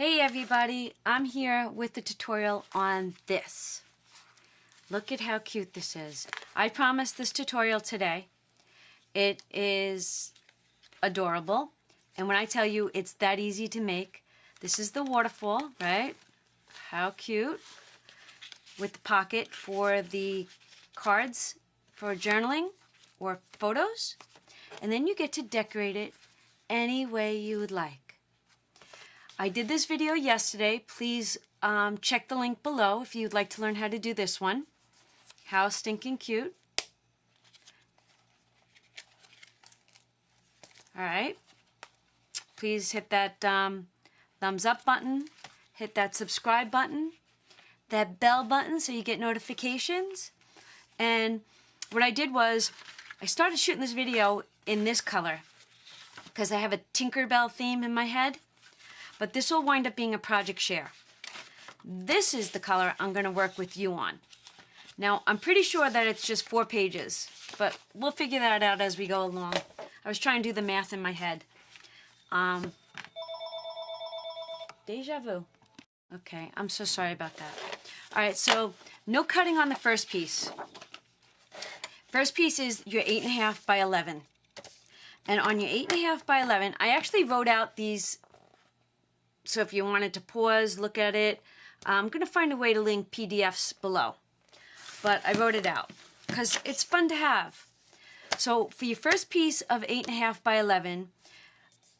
Hey everybody, I'm here with the tutorial on this. Look at how cute this is. I promised this tutorial today. It is adorable, and when I tell you it's that easy to make, this is the waterfall, right? How cute. With the pocket for the cards for journaling or photos, and then you get to decorate it any way you would like. I did this video yesterday. Please check the link below if you'd like to learn how to do this one. How stinking cute. Alright. Please hit that thumbs up button. Hit that subscribe button. That bell button so you get notifications. And what I did was I started shooting this video in this color because I have a Tinkerbell theme in my head. But this will wind up being a project share. This is the color I'm going to work with you on. Now, I'm pretty sure that it's just 4 pages, but we'll figure that out as we go along. I was trying to do the math in my head. Deja vu. Okay, I'm so sorry about that. All right, so no cutting on the first piece. First piece is your 8.5 by 11. And on your 8.5 by 11, I actually wrote out these. So if you wanted to pause, look at it, I'm going to find a way to link PDFs below. But I wrote it out because it's fun to have. So for your first piece of 8.5 by 11,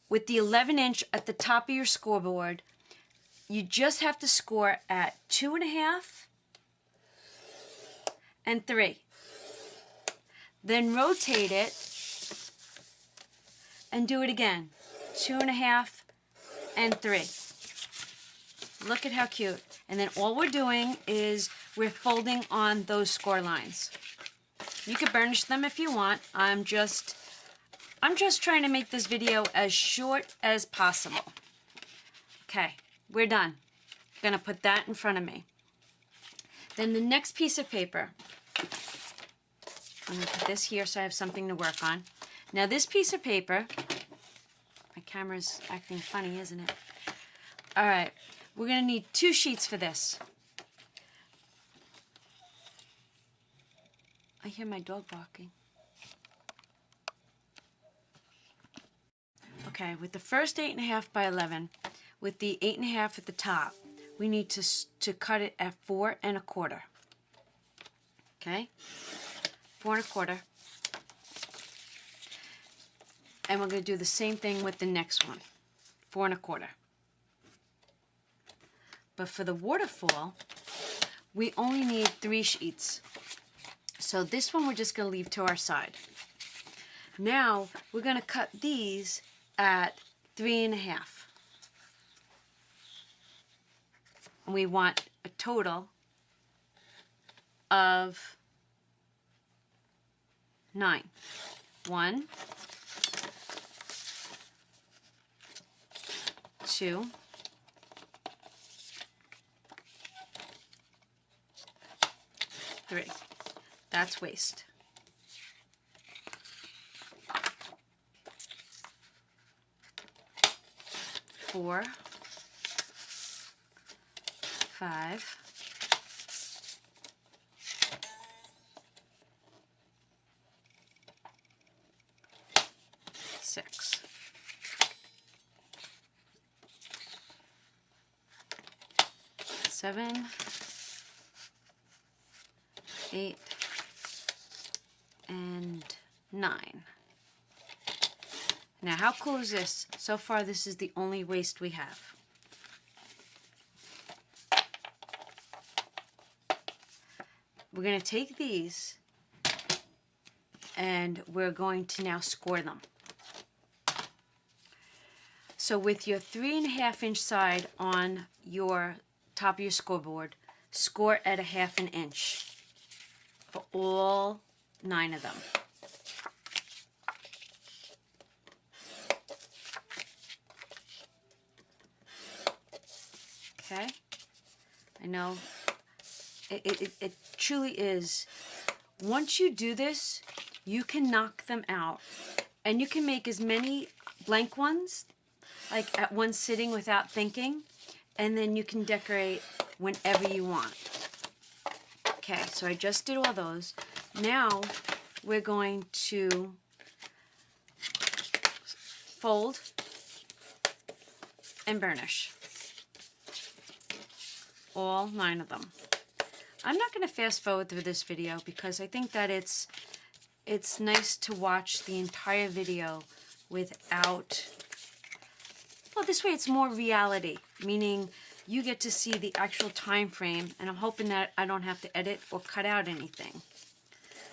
with the 11-inch at the top of your scoreboard, you just have to score at 2.5 and 3. Then rotate it and do it again. 2.5 and 3. Look at how cute. And then all we're doing is we're folding on those score lines. You could burnish them if you want. I'm just trying to make this video as short as possible. Okay, we're done. I'm gonna put that in front of me. Then the next piece of paper, I'm gonna put this here so I have something to work on. Now this piece of paper, my camera's acting funny, isn't it? All right, we're going to need 2 sheets for this. I hear my dog barking. Okay, with the first 8.5 by 11, with the 8.5 at the top, we need to cut it at 4 1/4. Okay, 4 1/4. And we're going to do the same thing with the next one, 4 1/4. But for the waterfall, we only need 3 sheets. So this one we're just going to leave to our side. Now we're going to cut these at 3 1/2. And we want a total of 9. 1, 2, 3. That's waist. 4, 5, 6. 7, 8, and 9. Now, how cool is this? So far, this is the only waist we have. We're going to take these and we're going to now score them. So with your 3 1/2 inch side on your top of your scoreboard, score at 1/2 inch for all 9 of them. Okay, I know it truly is. Once you do this, you can knock them out, and you can make as many blank ones like at one sitting without thinking, and then you can decorate whenever you want. Okay, so I just did all those. Now we're going to fold and burnish all 9 of them. I'm not going to fast forward through this video because I think that it's nice to watch the entire video without, well, this way it's more reality, meaning you get to see the actual time frame, and I'm hoping that I don't have to edit or cut out anything.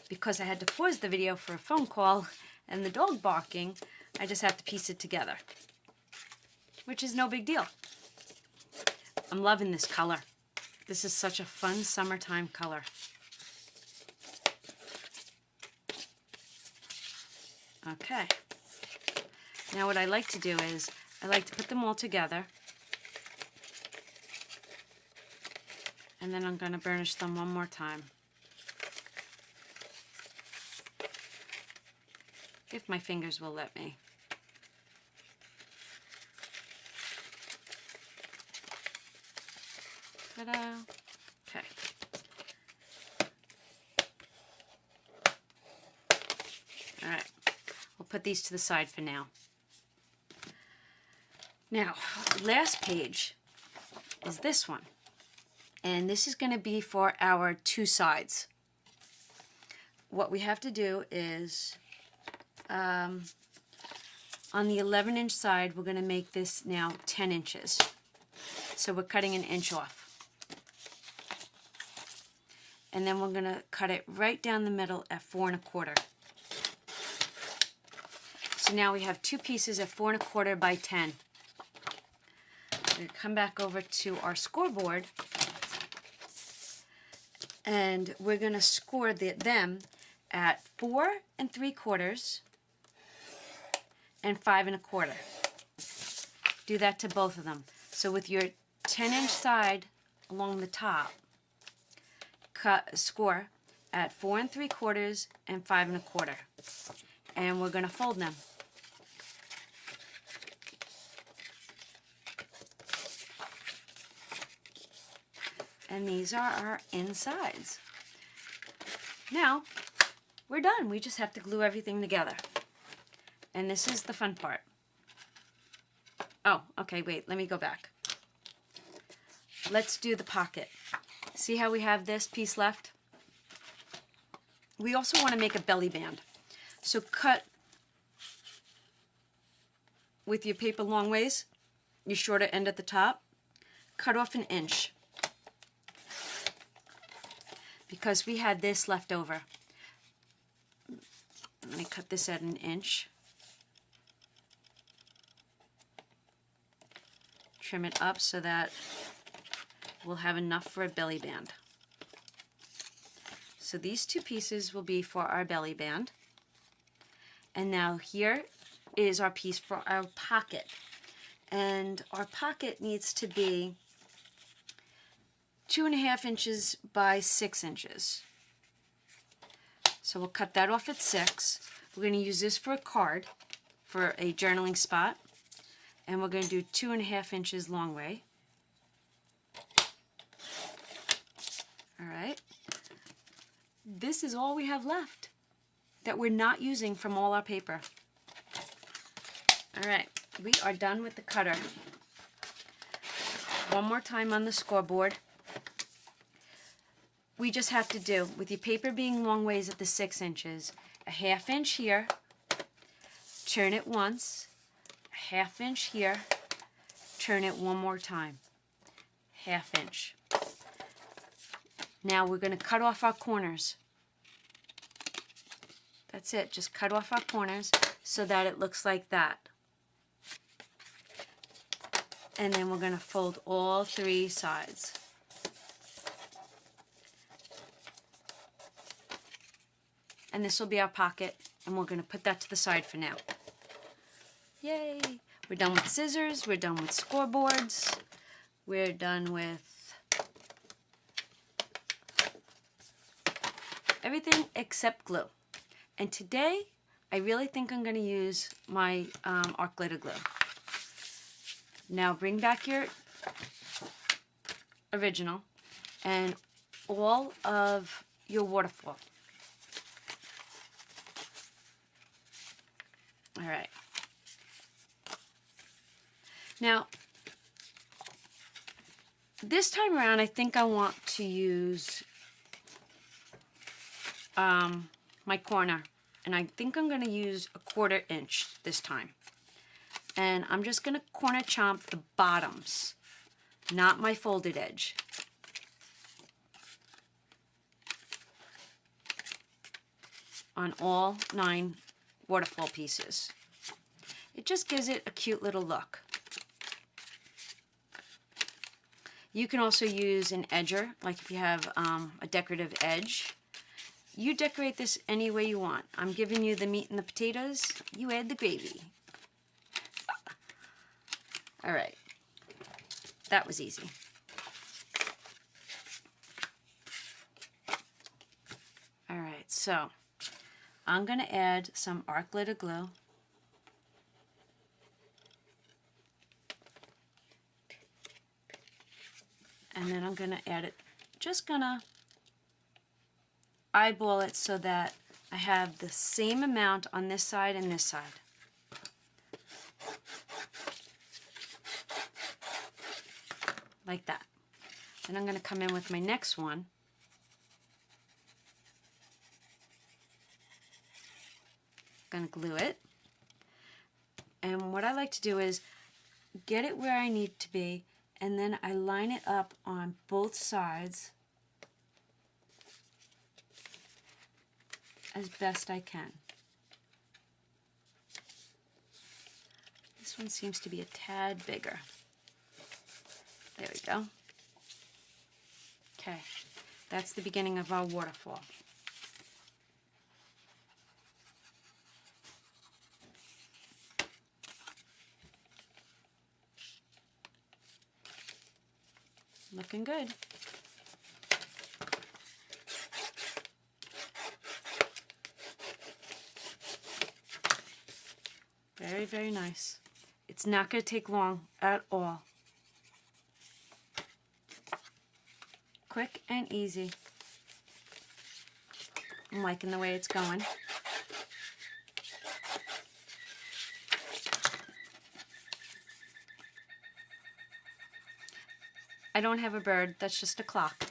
Because I had to pause the video for a phone call and the dog barking, I just have to piece it together, which is no big deal. I'm loving this color. This is such a fun summertime color. Okay. Now what I like to do is, I like to put them all together, and then I'm going to burnish them one more time. If my fingers will let me. Ta-da! Okay. Alright. We'll put these to the side for now. Now, last page is this one. And this is going to be for our 2 sides. What we have to do is, on the 11-inch side, we're going to make this now 10 inches. So we're cutting an inch off. And then we're going to cut it right down the middle at 4 1/4. So now we have 2 pieces at 4 1/4 by 10. We're going to come back over to our scoreboard, and we're going to score them at 4 3/4 and 5 1/4. Do that to both of them. So with your 10-inch side along the top, score at 4 3/4 and 5 1/4. And we're going to fold them. And these are our insides. Now, we're done. We just have to glue everything together. And this is the fun part. Oh, okay, wait, let me go back. Let's do the pocket. See how we have this piece left? We also want to make a belly band. So cut with your paper long ways, your shorter end at the top, cut off 1 inch. Because we had this left over. I'm going to cut this at 1 inch. Trim it up so that we'll have enough for a belly band. So these 2 pieces will be for our belly band. And now here is our piece for our pocket. And our pocket needs to be 2 1/2 inches by 6 inches. So we'll cut that off at 6. We're going to use this for a card, for a journaling spot. And we're going to do 2 1/2 inches long way. Alright. This is all we have left that we're not using from all our paper. Alright, we are done with the cutter. One more time on the scoreboard. We just have to do, with your paper being long ways at the 6 inches, a 1/2 inch here, turn it once, a 1/2 inch here, turn it one more time, 1/2 inch. Now we're going to cut off our corners. That's it, just cut off our corners so that it looks like that. And then we're going to fold all 3 sides. And this will be our pocket, and we're going to put that to the side for now. Yay! We're done with scissors, we're done with scoreboards, we're done with everything except glue. And today, I really think I'm going to use my art glitter glue. Now bring back your original and all of your waterfall. All right. Now, this time around, I think I want to use my corner, and I think I'm going to use a 1/4 inch this time. And I'm just going to corner chomp the bottoms, not my folded edge. On all 9 waterfall pieces. It just gives it a cute little look. You can also use an edger, like if you have a decorative edge. You decorate this any way you want. I'm giving you the meat and the potatoes. You add the gravy. All right. That was easy. All right, so I'm going to add some arc glitter glue. And then I'm going to add it, just going to eyeball it so that I have the same amount on this side and this side. Like that. Then I'm going to come in with my next one. Going to glue it. And what I like to do is get it where I need to be, and then I line it up on both sides as best I can. This one seems to be a tad bigger. There we go. Okay, that's the beginning of our waterfall. Looking good. Very, very nice. It's not going to take long at all. Quick and easy. I'm liking the way it's going. I don't have a bird, that's just a clock.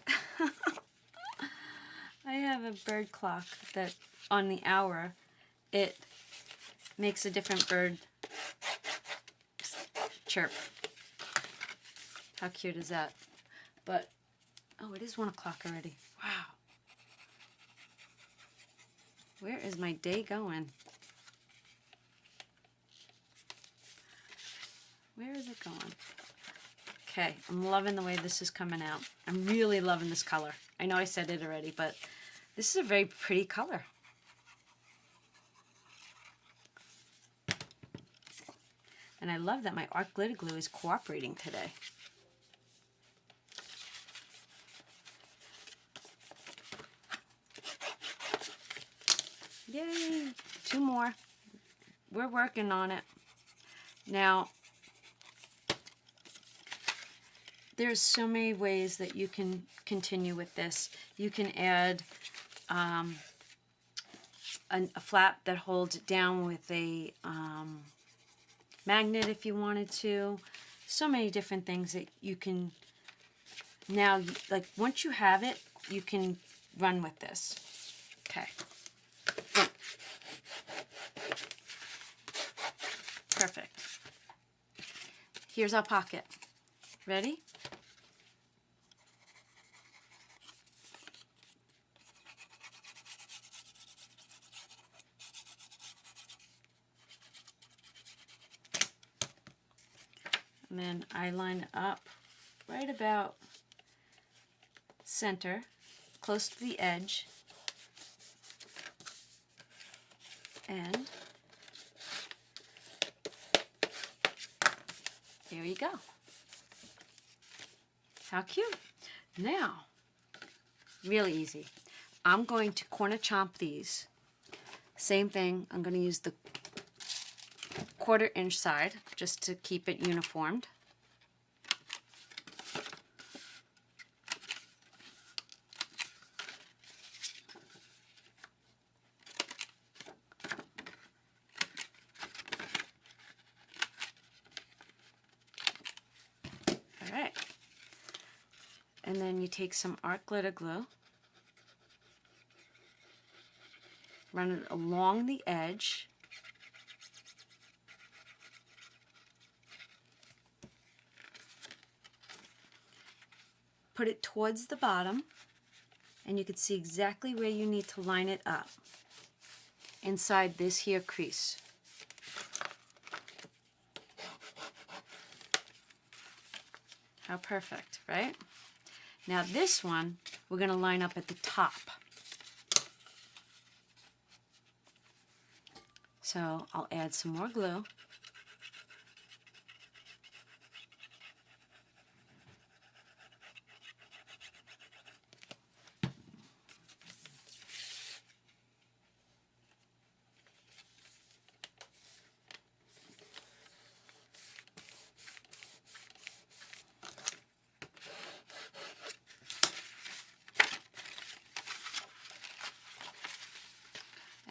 I have a bird clock that on the hour, it makes a different bird chirp. How cute is that? But, oh, it is 1 o'clock already. Wow. Where is my day going? Where is it going? Okay, I'm loving the way this is coming out. I'm really loving this color. I know I said it already, but this is a very pretty color. And I love that my art glitter glue is cooperating today. Yay! 2 more. We're working on it. Now, there's so many ways that you can continue with this. You can add a flap that holds it down with a magnet if you wanted to. So many different things that you can now, like once you have it, you can run with this. Okay. Perfect. Here's our pocket. Ready? And then I line it up right about center, close to the edge. And there you go. How cute. Now, really easy. I'm going to corner chomp these. Same thing, I'm going to use the 1/4 inch side just to keep it uniformed. And then you take some art glitter glue, run it along the edge, put it towards the bottom, and you can see exactly where you need to line it up inside this here crease. How perfect, right? Now this one, we're going to line up at the top. So I'll add some more glue.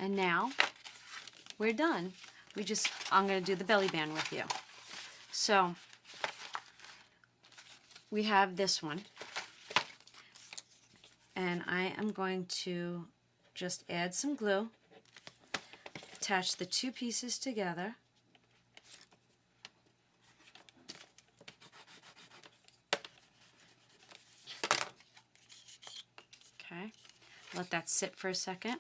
And now we're done. I'm going to do the belly band with you. So we have this one, and I am going to just add some glue, attach the two pieces together, okay, let that sit for a second.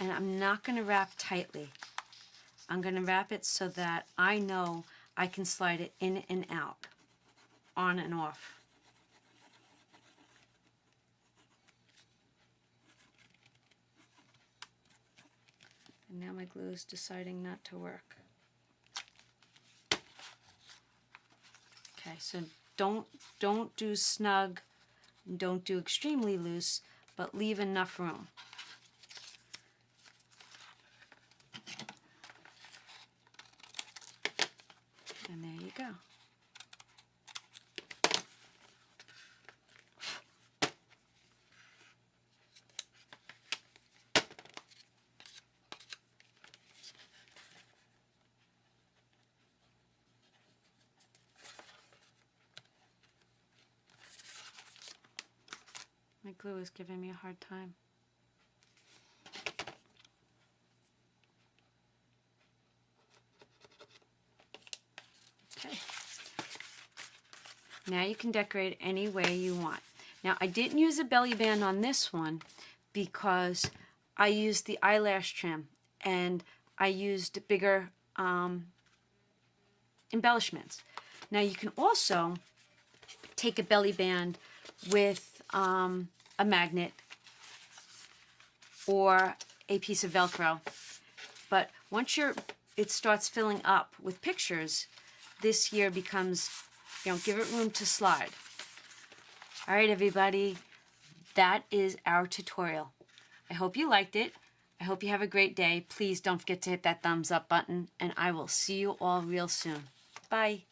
And I'm not going to wrap tightly. I'm going to wrap it so that I know I can slide it in and out, on and off. And now my glue is deciding not to work. Okay, so don't do snug, don't do extremely loose, but leave enough room. And there you go. My glue is giving me a hard time. Okay. Now you can decorate any way you want. Now I didn't use a belly band on this one because I used the eyelash trim and I used bigger embellishments. Now you can also take a belly band with a magnet or a piece of Velcro, but once it starts filling up with pictures, this here becomes, give it room to slide. All right, everybody, that is our tutorial. I hope you liked it. I hope you have a great day. Please don't forget to hit that thumbs up button, and I will see you all real soon. Bye.